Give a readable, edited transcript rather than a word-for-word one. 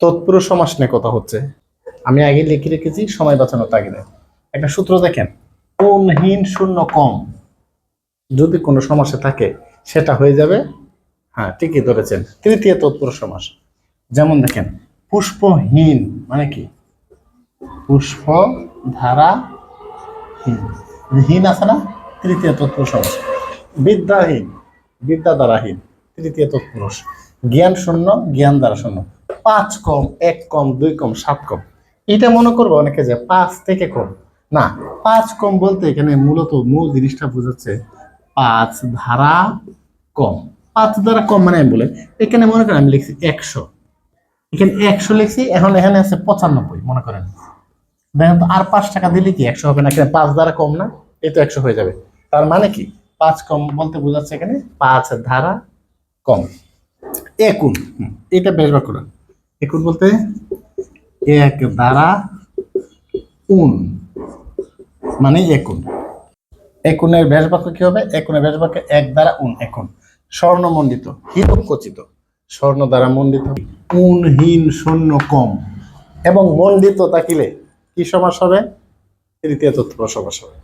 তৎপুরুষ সমাস নিয়ে কথা হচ্ছে। আমি আগে লিখে রেখেছি সময় বাঁচানোর তাগিদে। একটা সূত্র দেখেন, কোণহীন শূন্য কম যদি কোনো সমাসে থাকে সেটা হয়ে যাবে, হ্যাঁ ঠিকই ধরেছেন, তৃতীয় তৎপুরুষ সমাস। যেমন দেখেন, পুষ্পহীন মানে কি? পুষ্প ধারা হীন, হীন আছে না, তৃতীয় তৎপুরুষ সমাস। বিদ্যাহীন, বিদ্যা দ্বারাহীন, তৃতীয় তৎপুরুষ। জ্ঞান শূন্য, জ্ঞান দ্বারা শূন্য। 5 কম, 1 কম, 2 কম, 7 কম। এটা মনে করবো অনেকে যে 5 থেকে কম না। 5 কম বলতে এখানে মূলত মূল জিনিসটা বোঝাচ্ছে 5 ধারা কম। 5 দ্বারা কম মানে আমি বলে, এখানে মনে করেন আমি লিখছি 100, এখানে 100 লিখছি, এখন এখানে আছে 95 মনে করেন। দেখেন তো, আর 5 টাকা দিলে কি 100 হবে না? এখানে 5 দ্বারা কম না, এই তো 100 হয়ে যাবে। তার মানে কি 5 কম বলতে বোঝাচ্ছে এখানে 5 ধারা কম। একুন, এটা বেশ বাক্য না। একুন বলতে 1 দ্বারা উন মানে একুন। একুনের ব্যাস বাক্য কি হবে? একুনের ব্যাস বাক্য 1 দ্বারা উন। একুন স্বর্ণমণ্ডিত, হীরকখচিত, স্বর্ণ দ্বারা মণ্ডিত। উনহীন শূন্য কম এবং মণ্ডিত তাকিলে কি সমাস হবে? তৃতীয় তৎপুরুষ সমাস হবে।